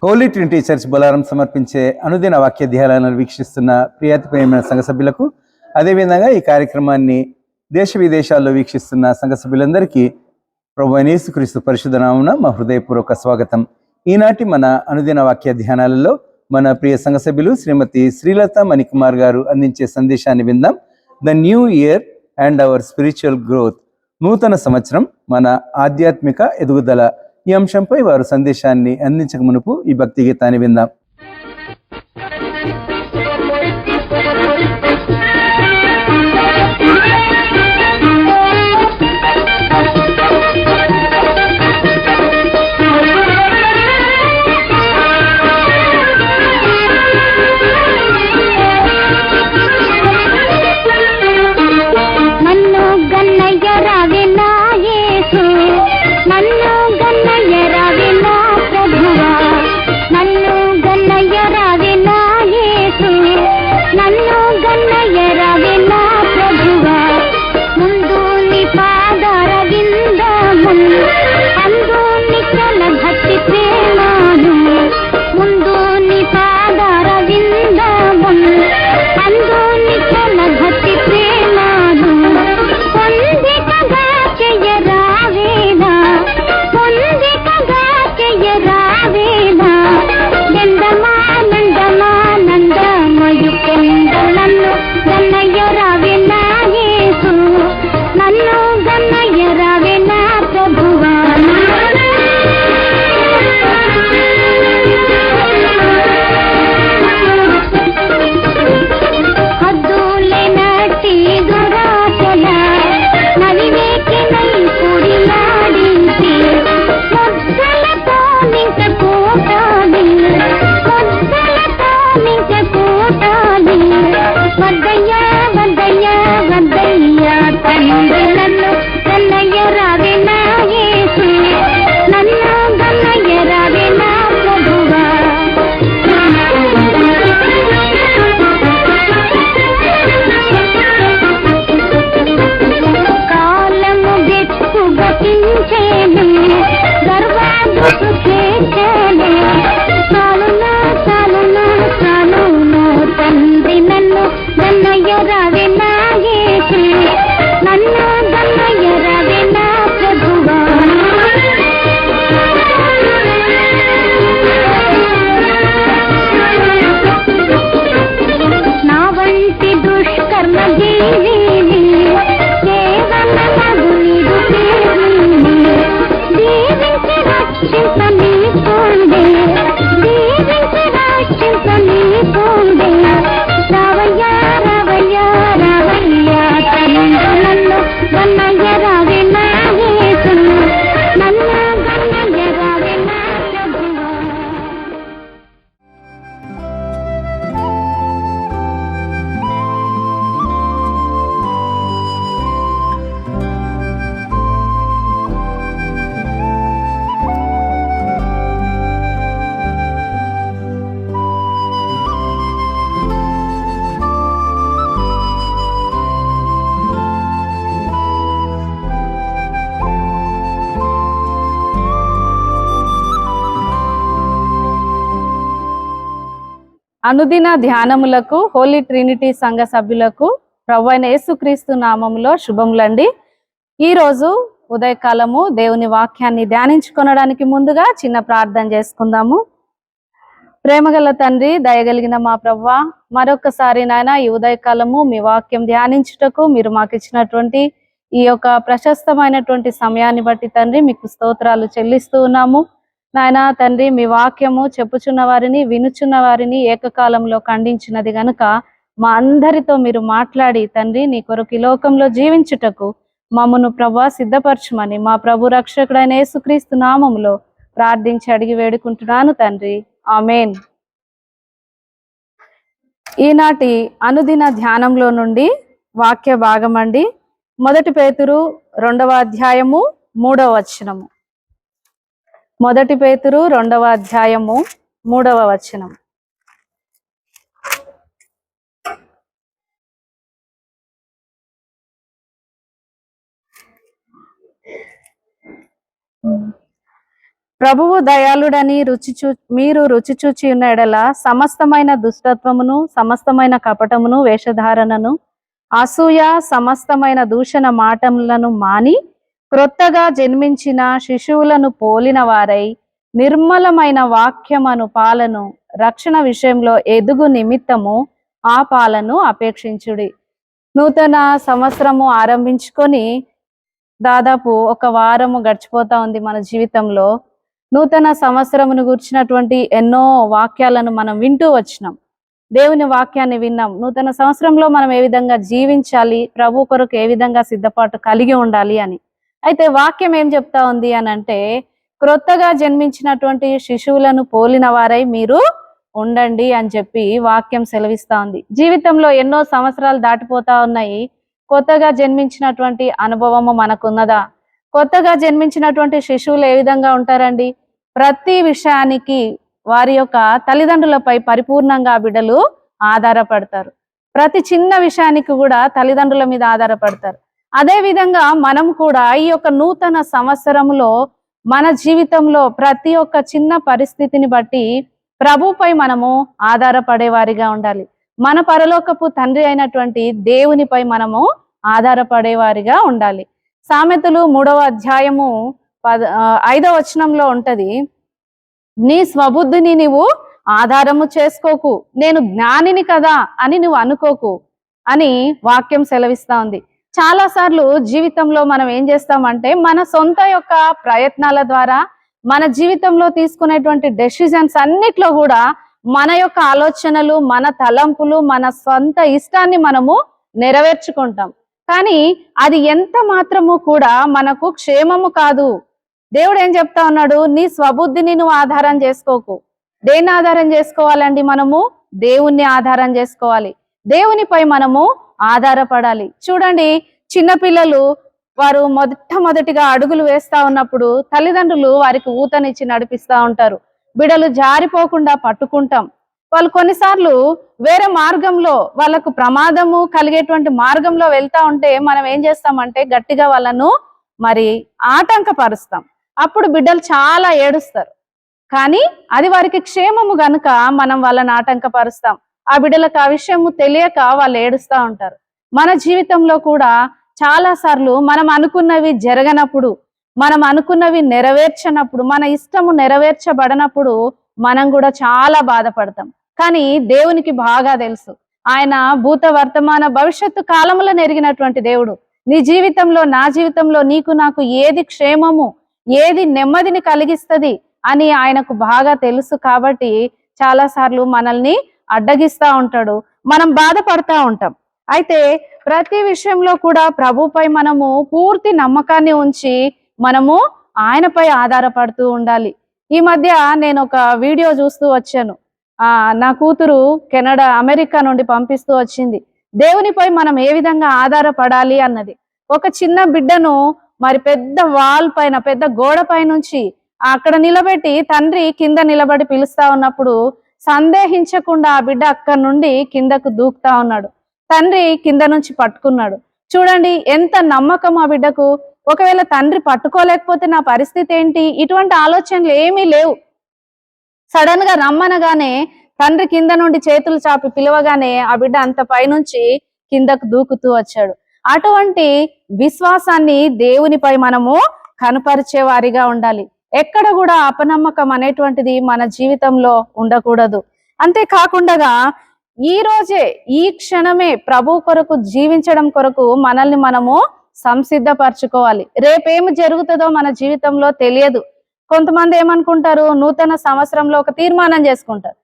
Holi Trinity church Bolarum సమర్పించే అనుదిన వాక్య ధ్యానాలను వీక్షిస్తున్న ప్రియాతి ప్రేమైన సంఘ సభ్యులకు, అదేవిధంగా ఈ కార్యక్రమాన్ని దేశ విదేశాల్లో వీక్షిస్తున్న సంఘ సభ్యులందరికీ ప్రభువైన యేసుక్రీస్తు పరిశుద్ధ నామమున మా హృదయపూర్వక స్వాగతం. ఈనాటి మన అనుదిన వాక్య ధ్యానాలలో మన ప్రియ సంఘ సభ్యులు శ్రీమతి శ్రీలత మణికుమార్ గారు అందించే సందేశాన్ని విందాం. The new year and our spiritual growth, నూతన సంవత్సరం మన ఆధ్యాత్మిక ఎదుగుదల, ఈ అంశంపై వారు సందేశాన్ని అందించక మునుపు ఈ భక్తి గీతాన్ని విందాం. అనుదిన ధ్యానములకు హోలీ ట్రినిటీ సంఘ సభ్యులకు ప్రభువైన యేసుక్రీస్తు నామములో శుభములండి. ఈరోజు ఉదయకాలము దేవుని వాక్యాన్ని ధ్యానించుకొనడానికి ముందుగా చిన్న ప్రార్థన చేసుకుందాము. ప్రేమగల తండ్రి, దయగలిగిన మా ప్రభువా, మరొకసారి నాయన ఈ ఉదయకాలము మీ వాక్యం ధ్యానించుటకు మీరు మాకు ఇచ్చినటువంటి ఈ యొక్క ప్రశస్తమైనటువంటి సమయాన్ని బట్టి తండ్రి మీకు స్తోత్రాలు చెల్లిస్తూ ఉన్నాము. నాయనా తండ్రి, మీ వాక్యము చెప్పుచున్న వారిని వినుచున్న వారిని ఏకకాలంలో ఖండించినది గనుక మా అందరితో మీరు మాట్లాడి తండ్రి నీ కొరకు ఈ లోకంలో జీవించుటకు మమ్మను ప్రభువా సిద్ధపరచుమని మా ప్రభు రక్షకుడైన యేసుక్రీస్తు నామములో ప్రార్థించి అడిగి వేడుకుంటున్నాను తండ్రి, ఆమేన్. ఈనాటి అనుదిన ధ్యానంలో నుండి వాక్య భాగం అండి. 1 పేతురు 2వ అధ్యాయము 3వ వచనము. 1 పేతురు 2వ అధ్యాయము 3వ వచనం. ప్రభువు దయాళుడని మీరు రుచి చూచి ఉన్న ఎడల సమస్తమైన దుష్టత్వమును, సమస్తమైన కపటమును, వేషధారణను, అసూయ, సమస్తమైన దూషణ మాటలను మాని క్రొత్తగా జన్మించిన శిశువులను పోలిన వారై నిర్మలమైన వాక్యమను పాలను రక్షణ విషయంలో ఎదుగు నిమిత్తము ఆ పాలను అపేక్షించుడి. నూతన సంవత్సరము ఆరంభించుకొని దాదాపు ఒక వారము గడిచిపోతా ఉంది మన జీవితంలో. నూతన సంవత్సరమును గుర్చినటువంటి ఎన్నో వాక్యాలను మనం వింటూ వచ్చినాం. దేవుని వాక్యాన్ని విన్నాం. నూతన సంవత్సరంలో మనం ఏ విధంగా జీవించాలి, ప్రభు కొరకు ఏ విధంగా సిద్ధపాటు కలిగి ఉండాలి అని. అయితే వాక్యం ఏం చెప్తా ఉంది అని అంటే, క్రొత్తగా జన్మించినటువంటి శిశువులను పోలిన వారై మీరు ఉండండి అని చెప్పి వాక్యం సెలవిస్తా ఉంది. జీవితంలో ఎన్నో సంవత్సరాలు దాటిపోతా ఉన్నాయి. కొత్తగా జన్మించినటువంటి అనుభవము మనకున్నదా? కొత్తగా జన్మించినటువంటి శిశువులు ఏ విధంగా ఉంటారండి? ప్రతి విషయానికి వారి యొక్క తల్లిదండ్రులపై పరిపూర్ణంగా బిడ్డలు ఆధారపడతారు. ప్రతి చిన్న విషయానికి కూడా తల్లిదండ్రుల మీద ఆధారపడతారు. అదే విధంగా మనం కూడా ఈ యొక్క నూతన సంవత్సరంలో మన జీవితంలో ప్రతి ఒక్క చిన్న పరిస్థితిని బట్టి ప్రభుపై మనము ఆధారపడే వారిగా ఉండాలి. మన పరలోకపు తండ్రి అయినటువంటి దేవునిపై మనము ఆధారపడే వారిగా ఉండాలి. సామెతలు 3వ అధ్యాయము 5వ వచనంలో ఉంటది, నీ స్వబుద్ధిని నీవు ఆధారము చేసుకోకు, నేను జ్ఞానిని కదా అని నువ్వు అనుకోకు అని వాక్యం సెలవిస్తా ఉంది. చాలా సార్లు జీవితంలో మనం ఏం చేస్తామంటే, మన సొంత యొక్క ప్రయత్నాల ద్వారా మన జీవితంలో తీసుకునేటువంటి డెసిషన్స్ అన్నిట్లో కూడా మన యొక్క ఆలోచనలు, మన తలంపులు, మన సొంత ఇష్టాన్ని మనము నెరవేర్చుకుంటాం. కానీ అది ఎంత మాత్రము కూడా మనకు క్షేమము కాదు. దేవుడు ఏం చెప్తా ఉన్నాడు? నీ స్వబుద్ధిని నువ్వు ఆధారం చేసుకోకు. దేన్ని ఆధారం చేసుకోవాలండి? మనము దేవుణ్ణి ఆధారం చేసుకోవాలి. దేవునిపై మనము ఆధారపడాలి. చూడండి, చిన్నపిల్లలు వారు మొట్టమొదటిగా అడుగులు వేస్తా ఉన్నప్పుడు తల్లిదండ్రులు వారికి ఊతనిచ్చి నడిపిస్తా ఉంటారు. బిడలు జారిపోకుండా పట్టుకుంటాం. వాళ్ళు కొన్నిసార్లు వేరే మార్గంలో, వాళ్ళకు ప్రమాదము కలిగేటువంటి మార్గంలో వెళ్తా ఉంటే మనం ఏం చేస్తామంటే గట్టిగా వాళ్ళను మరి ఆటంకపరుస్తాం. అప్పుడు బిడ్డలు చాలా ఏడుస్తారు. కానీ అది వారికి క్షేమము గనుక మనం వాళ్ళని ఆటంకపరుస్తాం. ఆ బిడ్డలకు ఆ విషయము తెలియక వాళ్ళు ఏడుస్తూ ఉంటారు. మన జీవితంలో కూడా చాలా సార్లు మనం అనుకున్నవి జరగనప్పుడు, మనం అనుకున్నవి నెరవేర్చనప్పుడు, మన ఇష్టము నెరవేర్చబడనప్పుడు మనం కూడా చాలా బాధపడతాం. కానీ దేవునికి బాగా తెలుసు. ఆయన భూత వర్తమాన భవిష్యత్తు కాలములో ఎరిగినటువంటి దేవుడు. నీ జీవితంలో, నా జీవితంలో నీకు నాకు ఏది క్షేమము, ఏది నెమ్మదిని కలిగిస్తది అని ఆయనకు బాగా తెలుసు. కాబట్టి చాలా సార్లు మనల్ని అడ్డగిస్తా ఉంటాడు, మనం బాధపడతా ఉంటాం. అయితే ప్రతి విషయంలో కూడా ప్రభుపై మనము పూర్తి నమ్మకాన్ని ఉంచి మనము ఆయనపై ఆధారపడుతూ ఉండాలి. ఈ మధ్య నేను ఒక వీడియో చూస్తూ వచ్చాను. నా కూతురు కెనడా, అమెరికా నుండి పంపిస్తూ వచ్చింది. దేవునిపై మనం ఏ విధంగా ఆధారపడాలి అన్నది. ఒక చిన్న బిడ్డను మరి పెద్ద వాల్ పైన, పెద్ద గోడ పై నుంచి అక్కడ నిలబెట్టి తండ్రి కింద నిలబడి పిలుస్తా ఉన్నప్పుడు సందేహించకుండా ఆ బిడ్డ అక్కడి నుండి కిందకు దూకుతా ఉన్నాడు. తండ్రి కింద నుంచి పట్టుకున్నాడు. చూడండి ఎంత నమ్మకం ఆ బిడ్డకు. ఒకవేళ తండ్రి పట్టుకోలేకపోతే నా పరిస్థితి ఏంటి? ఇటువంటి ఆలోచనలు ఏమీ లేవు. సడన్ గా రమ్మనగానే తండ్రి కింద నుండి చేతులు చాపి పిలవగానే ఆ బిడ్డ అంత పైనుంచి కిందకు దూకుతూ వచ్చాడు. అటువంటి విశ్వాసాన్ని దేవునిపై మనము కనపరిచే వారిగా ఉండాలి. ఎక్కడ కూడా అపనమ్మకం అనేటువంటిది మన జీవితంలో ఉండకూడదు. అంతేకాకుండా ఈ రోజే, ఈ క్షణమే ప్రభు కొరకు జీవించడం కొరకు మనల్ని మనము సంసిద్ధపరచుకోవాలి. రేపేమి జరుగుతుందో మన జీవితంలో తెలియదు. కొంతమంది ఏమనుకుంటారు, నూతన సంవత్సరంలో ఒక తీర్మానం చేసుకుంటారు.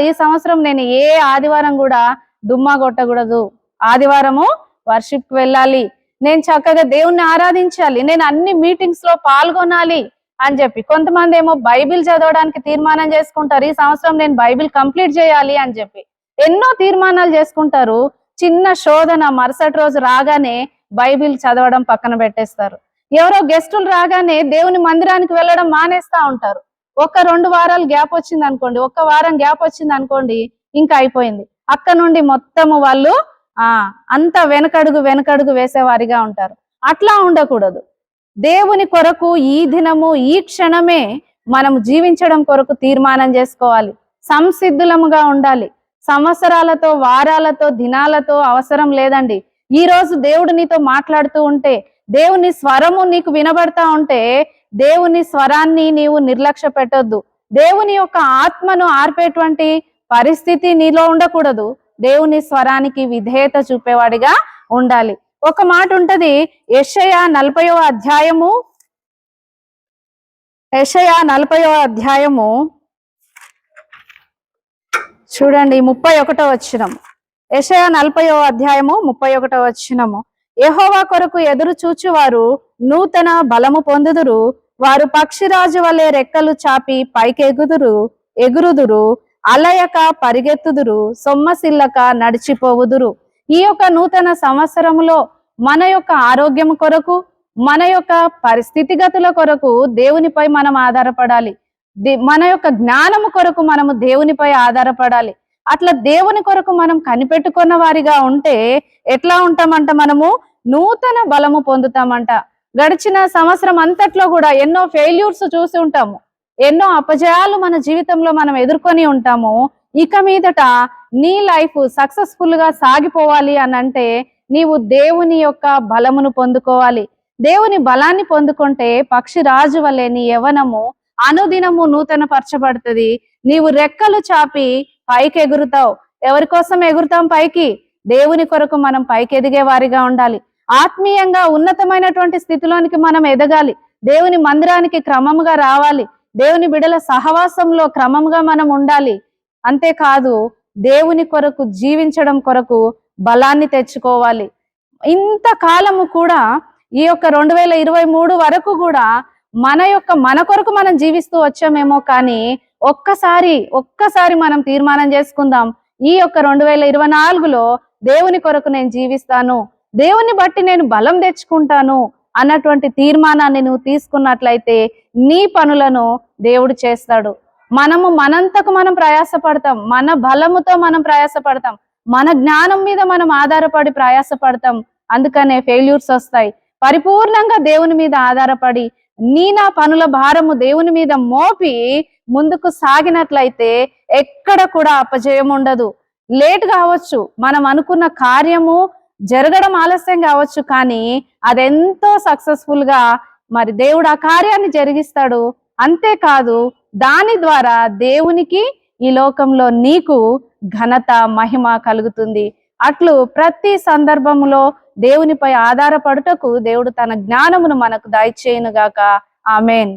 ఈ సంవత్సరం నేను ఏ ఆదివారం కూడా దుమ్మా కొట్టకూడదు, ఆదివారము వర్షిప్ వెళ్ళాలి, నేను చక్కగా దేవుణ్ణి ఆరాధించాలి, నేను అన్ని మీటింగ్స్ లో పాల్గొనాలి అని చెప్పి. కొంతమంది ఏమో బైబిల్ చదవడానికి తీర్మానం చేసుకుంటారు, ఈ సంవత్సరం నేను బైబిల్ కంప్లీట్ చేయాలి అని చెప్పి. ఎన్నో తీర్మానాలు చేసుకుంటారు. చిన్న శోధన మరుసటి రోజు రాగానే బైబిల్ చదవడం పక్కన పెట్టేస్తారు. ఎవరో గెస్టులు రాగానే దేవుని మందిరానికి వెళ్ళడం మానేస్తా ఉంటారు. 1-2 వారాలు గ్యాప్ వచ్చింది అనుకోండి, 1 వారం గ్యాప్ వచ్చింది అనుకోండి, ఇంకా అయిపోయింది. అక్కడ నుండి మొత్తము వాళ్ళు అంత వెనకడుగు వేసేవారిగా ఉంటారు. అట్లా ఉండకూడదు. దేవుని కొరకు ఈ దినము, ఈ క్షణమే మనము జీవించడం కొరకు తీర్మానం చేసుకోవాలి. సంసిద్ధులముగా ఉండాలి. సంవత్సరాలతో, వారాలతో, దినాలతో అవసరం లేదండి. ఈ రోజు దేవుడు నీతో మాట్లాడుతూ ఉంటే, దేవుని స్వరము నీకు వినబడతా ఉంటే, దేవుని స్వరాన్ని నీవు నిర్లక్ష్య పెట్టొద్దు. దేవుని యొక్క ఆత్మను ఆర్పేటువంటి పరిస్థితి నీలో ఉండకూడదు. దేవుని స్వరానికి విధేయత చూపేవాడిగా ఉండాలి. ఒక మాట ఉంటది, యెషయా 40వ అధ్యాయము, యెషయా 40వ అధ్యాయము చూడండి 31వ వచనము. యెషయా 40వ అధ్యాయము 31వ వచనము. యెహోవా కొరకు ఎదురు చూచువారు నూతన బలము పొందుదురు. వారు పక్షిరాజు వలె రెక్కలు చాపి ఎగురుదురు. అలయక పరిగెత్తుదురు, సొమ్మసిల్లక నడిచిపోవుదురు. ఈ యొక్క నూతన సంవత్సరములో మన యొక్క ఆరోగ్యం కొరకు, మన యొక్క పరిస్థితిగతుల కొరకు దేవునిపై మనం ఆధారపడాలి. మన యొక్క జ్ఞానము కొరకు మనము దేవునిపై ఆధారపడాలి. అట్లా దేవుని కొరకు మనం కనిపెట్టుకున్న వారిగా ఉంటే ఎట్లా ఉంటామంట, మనము నూతన బలము పొందుతామంట. గడిచిన సంవత్సరం అంతట్లో కూడా ఎన్నో ఫెయిల్యూర్స్ చూసి ఉంటాము, ఎన్నో అపజయాలు మన జీవితంలో మనం ఎదుర్కొని ఉంటాము. ఇక మీదట నీ లైఫ్ సక్సెస్ఫుల్ గా సాగిపోవాలి అని అంటే నీవు దేవుని యొక్క బలమును పొందుకోవాలి. దేవుని బలాన్ని పొందుకుంటే పక్షిరాజు వలె నీ యవ్వనము అనుదినము నూతన పరచబడుతుంది. నీవు రెక్కలు చాపి పైకి ఎగురుతావు. ఎవరి కోసం ఎగురుతాం పైకి? దేవుని కొరకు మనం పైకి ఎదిగే వారిగా ఉండాలి. ఆత్మీయంగా ఉన్నతమైనటువంటి స్థితిలోనికి మనం ఎదగాలి. దేవుని మందిరానికి క్రమముగా రావాలి. దేవుని బిడల సహవాసంలో క్రమంగా మనం ఉండాలి. అంతేకాదు దేవుని కొరకు జీవించడం కొరకు బలాన్ని తెచ్చుకోవాలి. ఇంతకాలము కూడా ఈ యొక్క 2023 వరకు కూడా మన కొరకు మనం జీవిస్తూ వచ్చామేమో, కానీ ఒక్కసారి మనం తీర్మానం చేసుకుందాం, ఈ యొక్క 2024లో దేవుని కొరకు నేను జీవిస్తాను, దేవుని బట్టి నేను బలం తెచ్చుకుంటాను అన్నటువంటి తీర్మానాన్ని నువ్వు తీసుకున్నట్లయితే నీ పనులను దేవుడు చేస్తాడు. మనంతకు మనం ప్రయాసపడతాం, మన బలముతో మనం ప్రయాసపడతాం, మన జ్ఞానం మీద మనం ఆధారపడి ప్రయాసపడతాం. అందుకనే ఫెయిల్యూర్స్ వస్తాయి. పరిపూర్ణంగా దేవుని మీద ఆధారపడి నా పనుల భారము దేవుని మీద మోపి ముందుకు సాగినట్లయితే ఎక్కడ కూడా అపజయం ఉండదు. లేట్ కావచ్చు, మనం అనుకున్న కార్యము జరగడం ఆలస్యం కావచ్చు, కానీ అదెంతో సక్సెస్ఫుల్ గా మరి దేవుడు ఆ కార్యాన్ని జరిగిస్తాడు. అంతేకాదు దాని ద్వారా దేవునికి ఈ లోకంలో నీకు ఘనత, మహిమ కలుగుతుంది. అట్లు ప్రతి సందర్భంలో దేవునిపై ఆధారపడుటకు దేవుడు తన జ్ఞానమును మనకు దయచేయునుగాక. ఆమేన్.